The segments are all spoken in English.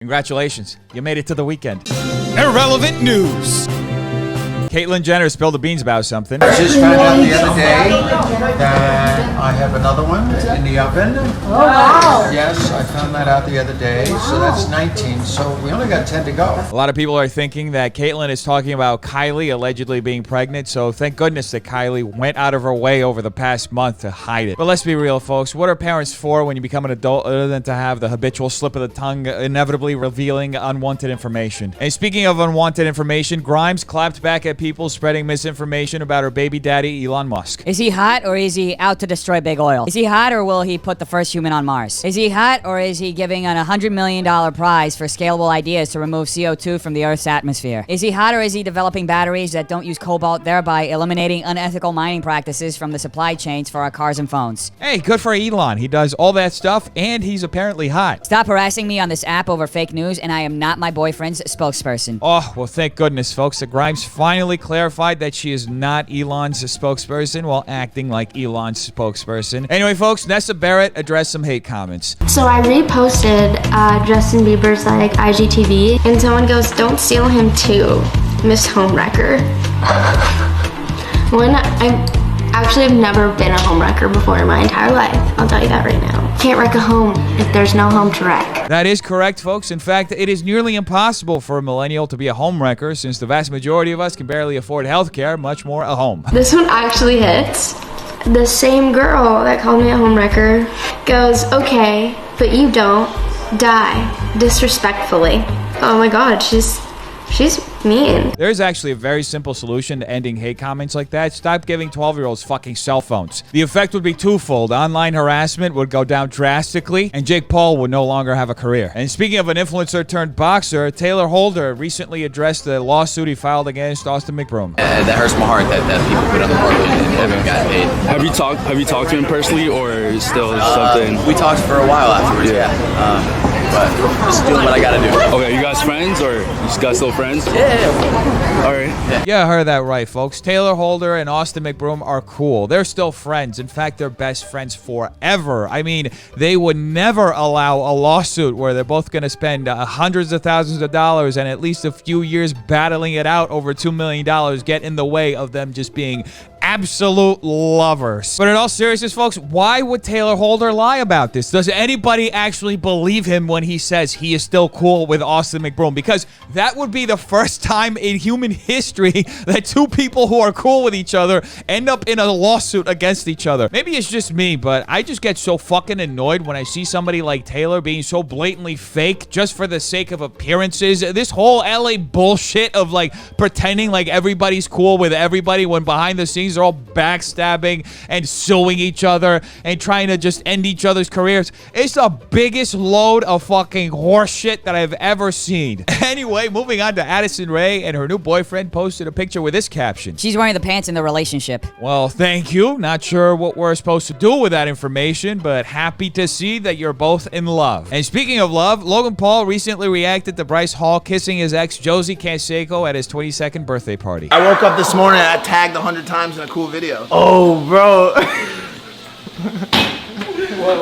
Congratulations, you made it to the weekend. Irrelevant news. Caitlyn Jenner spilled the beans about something. I just found out the other day that I have another one in the oven. Oh, wow. Yes, I found that out the other day, so that's 19, so we only got 10 to go. A lot of people are thinking that Caitlyn is talking about Kylie allegedly being pregnant, so thank goodness that Kylie went out of her way over the past month to hide it. But let's be real, folks. What are parents for when you become an adult other than to have the habitual slip of the tongue inevitably revealing unwanted information? And speaking of unwanted information, Grimes clapped back at people spreading misinformation about her baby daddy, Elon Musk. Is he hot or is he out to destroy big oil? Is he hot or will he put the first human on Mars? Is he hot or is he giving an $100 million prize for scalable ideas to remove CO2 from the Earth's atmosphere? Is he hot or is he developing batteries that don't use cobalt, thereby eliminating unethical mining practices from the supply chains for our cars and phones? Hey, good for Elon. He does all that stuff, and he's apparently hot. Stop harassing me on this app over fake news, and I am not my boyfriend's spokesperson. Oh, well, thank goodness, folks, that Grimes finally clarified that she is not Elon's spokesperson while acting like Elon's spokesperson. Anyway, folks, Nessa Barrett addressed some hate comments. So I reposted Justin Bieber's IGTV, and someone goes, "Don't steal him too, Miss Homewrecker." When I actually have never been a homewrecker before in my entire life. I'll tell you that right now. Can't wreck a home if there's no home to wreck. That is correct, folks. In fact, it is nearly impossible for a millennial to be a homewrecker since the vast majority of us can barely afford health care, much more a home. This one actually hits. The same girl that called me a homewrecker goes, "Okay, but you don't die disrespectfully." Oh my God, she's mean. There's actually a very simple solution to ending hate comments like that. Stop giving 12-year-olds fucking cell phones. The effect would be twofold. Online harassment would go down drastically, and Jake Paul would no longer have a career. And speaking of an influencer turned boxer, Taylor Holder recently addressed the lawsuit he filed against Austin McBroom. That hurts my heart that people put on the board and haven't gotten paid. Have you talked to him personally, or still something? We talked for a while afterwards, yeah. But just doing what I gotta do. Okay, you guys friends, or you guys still friends? Yeah. All right. Yeah, I heard that right, folks. Taylor Holder and Austin McBroom are cool. They're still friends. In fact, they're best friends forever. I mean, they would never allow a lawsuit where they're both going to spend hundreds of thousands of dollars and at least a few years battling it out over $2 million get in the way of them just being absolute lovers. But in all seriousness, folks, why would Taylor Holder lie about this? Does anybody actually believe him when he says he is still cool with Austin McBroom? Because that would be the first time in human history that two people who are cool with each other end up in a lawsuit against each other. Maybe it's just me, but I just get so fucking annoyed when I see somebody like Taylor being so blatantly fake just for the sake of appearances. This whole LA bullshit of like pretending like everybody's cool with everybody when behind the scenes they're all backstabbing and suing each other and trying to just end each other's careers. It's the biggest load of fucking horseshit that I've ever seen. Anyway, moving on to Addison Rae, and her new boyfriend posted a picture with this caption. She's wearing the pants in the relationship. Well, thank you. Not sure what we're supposed to do with that information, but happy to see that you're both in love. And speaking of love, Logan Paul recently reacted to Bryce Hall kissing his ex Josie Canseco at his 22nd birthday party. I woke up this morning and I tagged 100 times in a cool video. Oh, bro.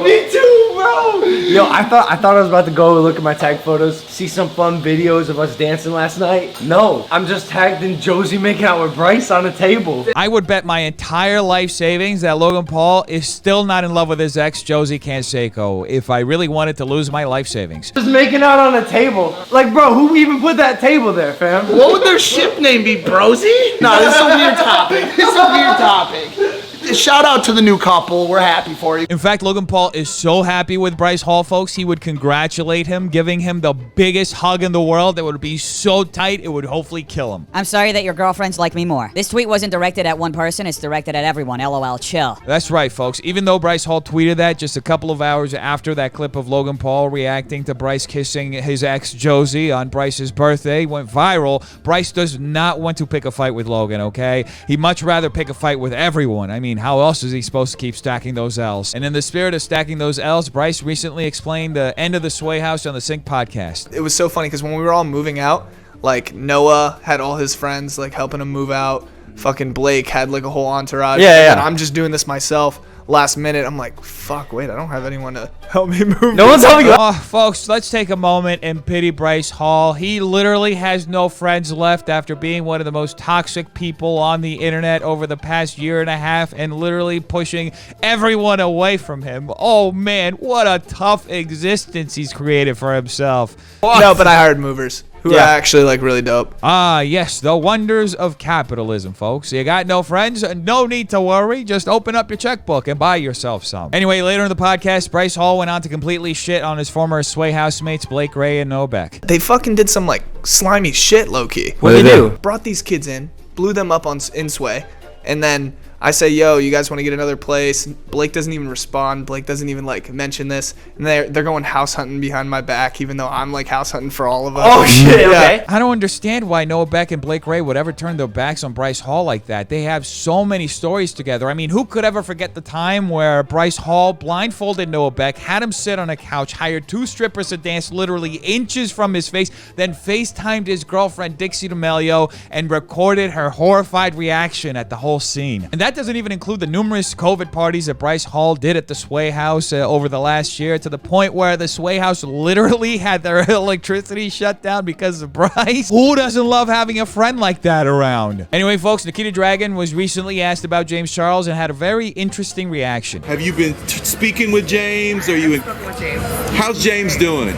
Me too, bro. Yo, I thought I was about to go look at my tag photos, see some fun videos of us dancing last night. No, I'm just tagged in Josie making out with Bryce on a table. I would bet my entire life savings that Logan Paul is still not in love with his ex Josie Canseco if I really wanted to lose my life savings. Just making out on a table. Like, bro, who even put that table there, fam? What would their ship name be, Brosy? No, this is a weird topic. This is a weird topic. Shout out to the new couple. We're happy for you. In fact, Logan Paul is so happy with Bryce Hall, folks. He would congratulate him, giving him the biggest hug in the world that would be so tight it would hopefully kill him. I'm sorry that your girlfriends like me more. This tweet wasn't directed at one person, it's directed at everyone. LOL, chill. That's right, folks. Even though Bryce Hall tweeted that just a couple of hours after that clip of Logan Paul reacting to Bryce kissing his ex Josie on Bryce's birthday went viral, Bryce does not want to pick a fight with Logan, okay? He'd much rather pick a fight with everyone. I mean, how else is he supposed to keep stacking those L's? And in the spirit of stacking those L's, Bryce recently explained the end of the Sway House on the Sync podcast. It was so funny because when we were all moving out, like Noah had all his friends like helping him move out. fucking Blake had like a whole entourage. Yeah. And I'm just doing this myself. Last minute, I'm like, fuck, wait, I don't have anyone to help me move. No one's helping you. Oh, folks, let's take a moment and pity Bryce Hall. He literally has no friends left after being one of the most toxic people on the internet over the past year and a half and literally pushing everyone away from him. Oh, man, what a tough existence he's created for himself. No, but I hired movers who are actually like really dope. Ah, yes, the wonders of capitalism, folks. You got no friends? No need to worry. Just open up your checkbook and buy yourself some. Anyway, later in the podcast, Bryce Hall went on to completely shit on his former Sway housemates Blake Ray and Noah Beck. They fucking did some like slimy shit, low-key. What did they do? Brought these kids in, blew them up in Sway, and then I say, yo, you guys want to get another place? Blake doesn't even respond. Blake doesn't even like mention this. And they're going house hunting behind my back, even though I'm like house hunting for all of us. Oh shit, okay. I don't understand why Noah Beck and Blake Ray would ever turn their backs on Bryce Hall like that. They have so many stories together. I mean, who could ever forget the time where Bryce Hall blindfolded Noah Beck, had him sit on a couch, hired 2 strippers to dance literally inches from his face, then FaceTimed his girlfriend Dixie D'Amelio and recorded her horrified reaction at the whole scene. And that doesn't even include the numerous COVID parties that Bryce Hall did at the Sway House over the last year, to the point where the Sway House literally had their electricity shut down because of Bryce. Who doesn't love having a friend like that around? Anyway, folks, Nikita Dragun was recently asked about James Charles and had a very interesting reaction. Have you been speaking with James? Are you? How's James doing?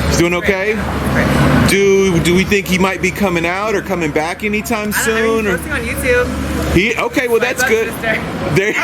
He's doing okay. Do we think he might be coming out or coming back anytime soon? He's posting on YouTube. Okay, well that's good. There you go.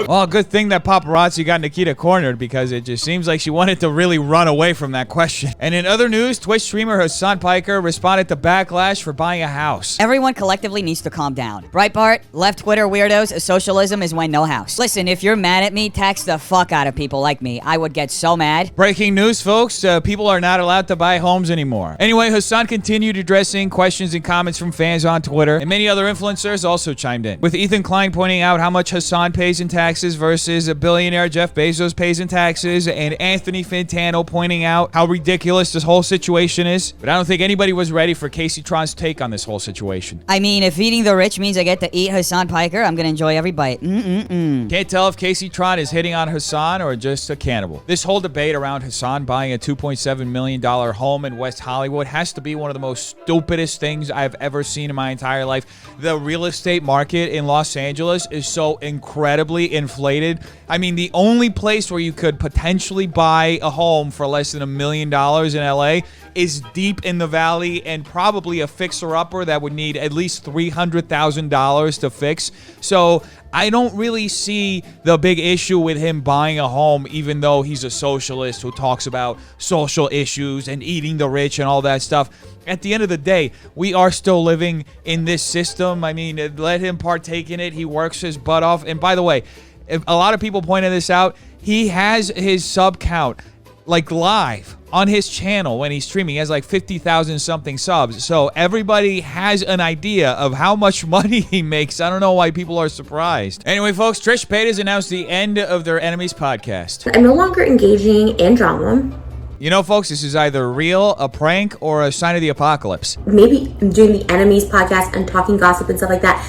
Well, good thing that paparazzi got Nikita cornered, because it just seems like she wanted to really run away from that question. And in other news, Twitch streamer Hassan Piker responded to backlash for buying a house. Everyone collectively needs to calm down. Breitbart, left Twitter weirdos, socialism is when no house. Listen, if you're mad at me, tax the fuck out of people like me. I would get so mad. Breaking news, folks. People are not allowed to buy homes anymore. Anyway, Hassan continued addressing questions and comments from fans on Twitter, and many other influencers also chimed in, with Ethan Klein pointing out how much Hassan pays in taxes versus a billionaire Jeff Bezos pays in taxes, and Anthony Fantano pointing out how ridiculous this whole situation is. But I don't think anybody was ready for Casey Tron's take on this whole situation. I mean, if eating the rich means I get to eat Hassan Piker, I'm gonna enjoy every bite. Can't tell if Casey Tron is hitting on Hassan or just a cannibal. This whole debate around Hassan buying a $2.7 million home in West Hollywood has to be one of the most stupidest things I've ever seen in my entire life. The real estate market in Los Angeles is so incredibly inflated. I mean, the only place where you could potentially buy a home for less than $1 million in LA is deep in the valley, and probably a fixer-upper that would need at least $300,000 to fix. So I don't really see the big issue with him buying a home, even though he's a socialist who talks about social issues and eating the rich and all that stuff. At the end of the day, we are still living in this system. I mean, let him partake in it. He works his butt off. And by the way, if a lot of people pointed this out, he has his sub count like live on his channel when he's streaming. He has like 50,000 something subs. So everybody has an idea of how much money he makes. I don't know why people are surprised. Anyway, folks, Trish Paytas announced the end of their Enemies podcast. I'm no longer engaging in drama. You know, folks, this is either real, a prank, or a sign of the apocalypse. Maybe I'm doing the Enemies podcast and talking gossip and stuff like that.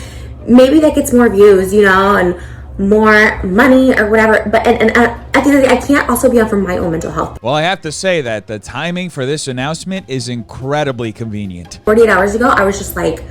Maybe that gets more views, you know, and more money or whatever. But and at the end of the day, I can't also be on for my own mental health. Well, I have to say that the timing for this announcement is incredibly convenient. 48 hours ago, I was just like,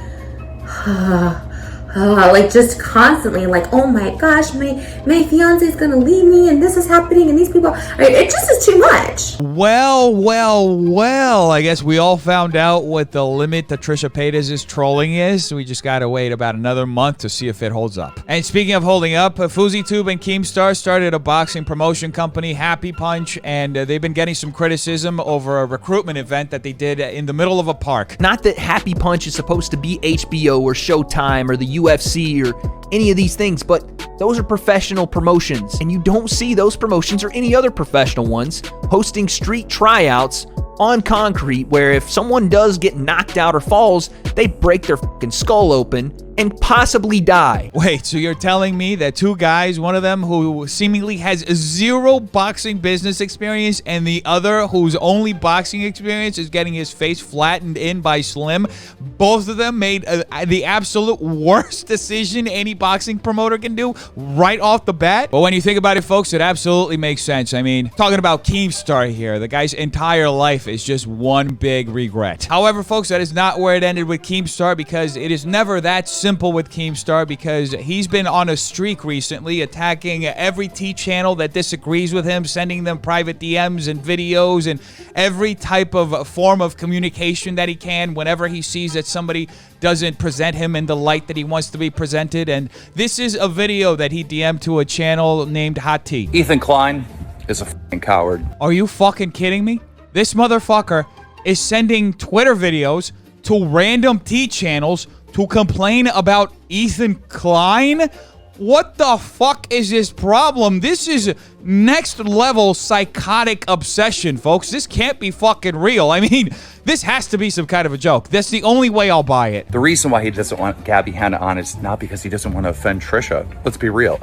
like just constantly like, oh my gosh, my fiance is gonna leave me, and this is happening, and these people, it just is too much. Well, I guess we all found out what the limit to Trisha Paytas' trolling is. We just gotta wait about another month to see if it holds up. And speaking of holding up, FuzzyTube and Keemstar started a boxing promotion company, Happy Punch, and they've been getting some criticism over a recruitment event that they did in the middle of a park. Not that Happy Punch is supposed to be HBO or Showtime or the UFC or any of these things, but those are professional promotions, and you don't see those promotions or any other professional ones hosting street tryouts on concrete, where if someone does get knocked out or falls, they break their fucking skull open and possibly die. Wait, so you're telling me that two guys, one of them who seemingly has zero boxing business experience and the other whose only boxing experience is getting his face flattened in by Slim, both of them made the absolute worst decision any boxing promoter can do right off the bat? But when you think about it, folks, it absolutely makes sense. I mean, talking about Keemstar here, the guy's entire life is just one big regret. However, folks, that is not where it ended with Keemstar, because it is never that simple with Keemstar, because he's been on a streak recently, attacking every T channel that disagrees with him, sending them private DMs and videos and every type of form of communication that he can whenever he sees that somebody doesn't present him in the light that he wants to be presented. And this is a video that he DM'd to a channel named Hot Tea. Ethan Klein is a fucking coward. Are you fucking kidding me? This motherfucker is sending Twitter videos to random T channels to complain about Ethan Klein? What the fuck is this problem? This is next level psychotic obsession, folks. This can't be fucking real. I mean, this has to be some kind of a joke. That's the only way I'll buy it. The reason why he doesn't want Gabby Hanna on is not because he doesn't want to offend Trisha. Let's be real.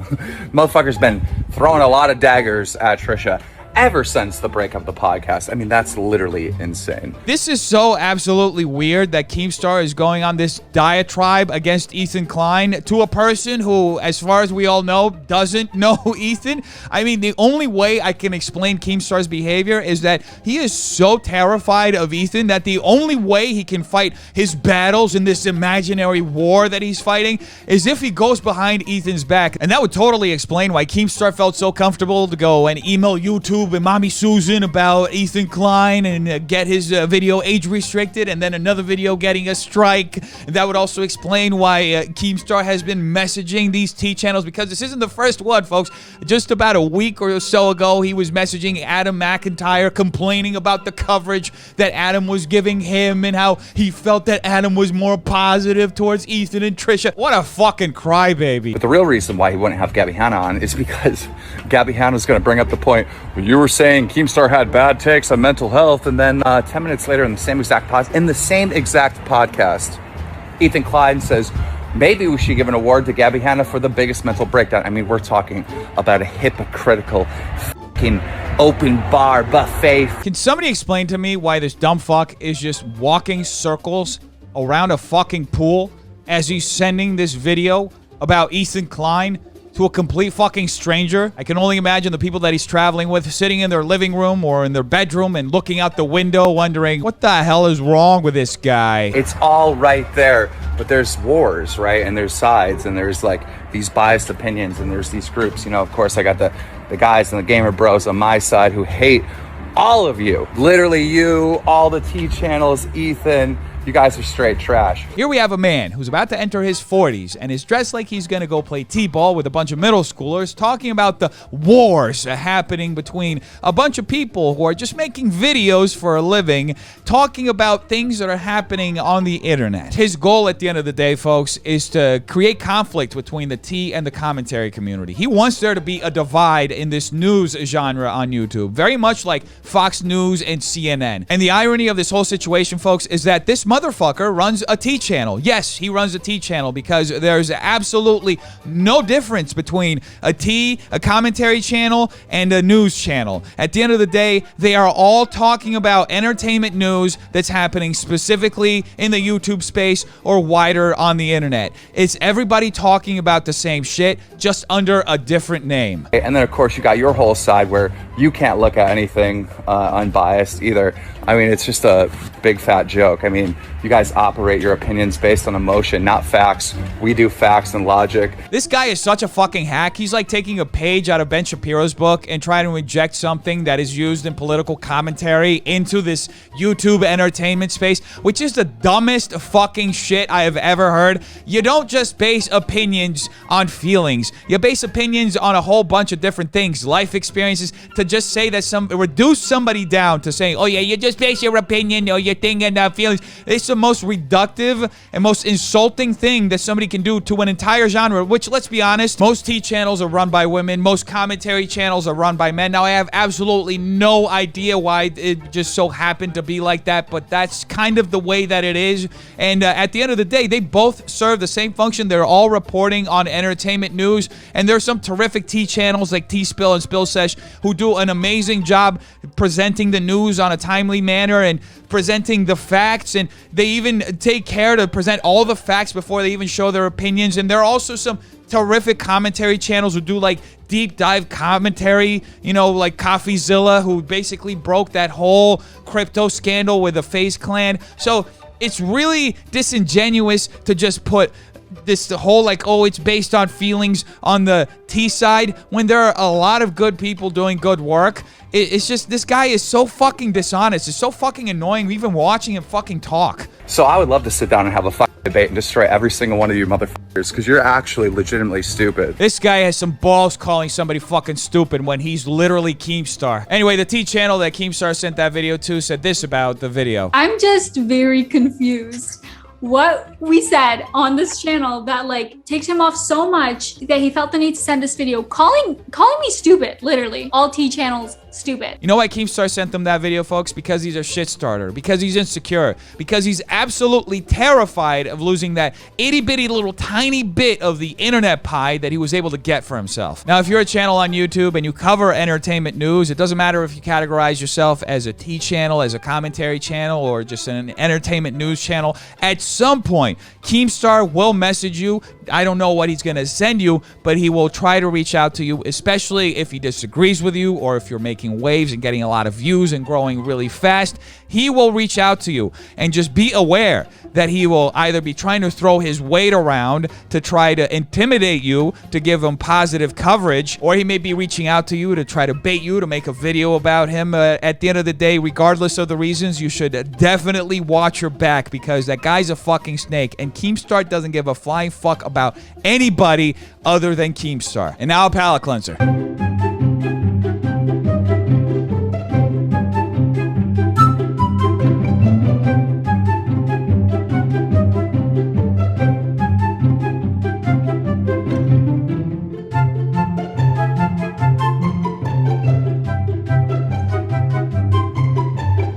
Motherfucker's been throwing a lot of daggers at Trisha ever since the break of the podcast. I mean, that's literally insane. This is so absolutely weird that Keemstar is going on this diatribe against Ethan Klein to a person who, as far as we all know, doesn't know Ethan. I mean, the only way I can explain Keemstar's behavior is that he is so terrified of Ethan that the only way he can fight his battles in this imaginary war that he's fighting is if he goes behind Ethan's back. And that would totally explain why Keemstar felt so comfortable to go and email YouTube and Mommy Susan about Ethan Klein and get his video age restricted, and then another video getting a strike. And that would also explain why Keemstar has been messaging these T channels, because this isn't the first one, folks. Just about a week or so ago, he was messaging Adam McIntyre, complaining about the coverage that Adam was giving him and how he felt that Adam was more positive towards Ethan and Trisha. What a fucking crybaby. But the real reason why he wouldn't have Gabby Hanna on is because Gabby Hanna's going to bring up the point when you were saying Keemstar had bad takes on mental health, and then 10 minutes later in the same exact podcast, Ethan Klein says, maybe we should give an award to Gabby Hanna for the biggest mental breakdown. I mean, we're talking about a hypocritical fucking open bar buffet. Can somebody explain to me why this dumb fuck is just walking circles around a fucking pool as he's sending this video about Ethan Klein to a complete fucking stranger? I can only imagine the people that he's traveling with sitting in their living room or in their bedroom and looking out the window wondering, what the hell is wrong with this guy? It's all right there, but there's wars, right? And there's sides, and there's like these biased opinions, and there's these groups. You know, of course, I got the guys and the gamer bros on my side who hate all of you. Literally you, all the T channels, Ethan. You guys are straight trash. Here we have a man who's about to enter his 40s and is dressed like he's going to go play T-ball with a bunch of middle schoolers, talking about the wars happening between a bunch of people who are just making videos for a living, talking about things that are happening on the internet. His goal at the end of the day, folks, is to create conflict between the T and the commentary community. He wants there to be a divide in this news genre on YouTube, very much like Fox News and CNN. And the irony of this whole situation, folks, is that this motherfucker runs a T channel. Yes, he runs a T channel because there's absolutely no difference between a T, a commentary channel, and a news channel. At the end of the day, they are all talking about entertainment news that's happening specifically in the YouTube space or wider on the internet. It's everybody talking about the same shit, just under a different name. And then, of course, you got your whole side where you can't look at anything unbiased either. I mean, it's just a big fat joke. I mean, you guys operate your opinions based on emotion, not facts. We do facts and logic. This guy is such a fucking hack. He's like taking a page out of Ben Shapiro's book and trying to inject something that is used in political commentary into this YouTube entertainment space, which is the dumbest fucking shit I have ever heard. You don't just base opinions on feelings. You base opinions on a whole bunch of different things, life experiences. To just say that reduce somebody down to saying, oh yeah, you just base your opinion or your thing and feelings. It's the most reductive and most insulting thing that somebody can do to an entire genre, which, let's be honest, most T channels are run by women. Most commentary channels are run by men. Now, I have absolutely no idea why it just so happened to be like that, but that's kind of the way that it is. And at the end of the day, they both serve the same function. They're all reporting on entertainment news, and there's some terrific T channels like T-Spill and Spill Sesh who do an amazing job presenting the news on a timely manner and presenting the facts, and they even take care to present all the facts before they even show their opinions. And there are also some terrific commentary channels who do like deep dive commentary, you know, like CoffeeZilla, who basically broke that whole crypto scandal with the FaZe Clan. So it's really disingenuous to just put the whole like, oh, it's based on feelings on the T side when there are a lot of good people doing good work. It's just, this guy is so fucking dishonest. It's so fucking annoying even watching him fucking talk. So I would love to sit down and have a fucking debate and destroy every single one of you motherfuckers because you're actually legitimately stupid. This guy has some balls calling somebody fucking stupid when he's literally Keemstar. Anyway, the T channel that Keemstar sent that video to said this about the video. I'm just very confused. What we said on this channel that like takes him off so much that he felt the need to send this video calling me stupid, literally. All T channels stupid. You know why Keemstar sent them that video, folks? Because he's a shit starter, because he's insecure, because he's absolutely terrified of losing that itty bitty little tiny bit of the internet pie that he was able to get for himself. Now, if you're a channel on YouTube and you cover entertainment news, it doesn't matter if you categorize yourself as a T channel, as a commentary channel, or just an entertainment news channel. At some point, Keemstar will message you. I don't know what he's going to send you, but he will try to reach out to you, especially if he disagrees with you or if you're making waves and getting a lot of views and growing really fast. He will reach out to you, and just be aware that he will either be trying to throw his weight around to try to intimidate you to give him positive coverage, or he may be reaching out to you to try to bait you to make a video about him. At the end of the day, regardless of the reasons, you should definitely watch your back, because that guy's a fucking snake, and Keemstar doesn't give a flying fuck about anybody other than Keemstar. And now a palate cleanser.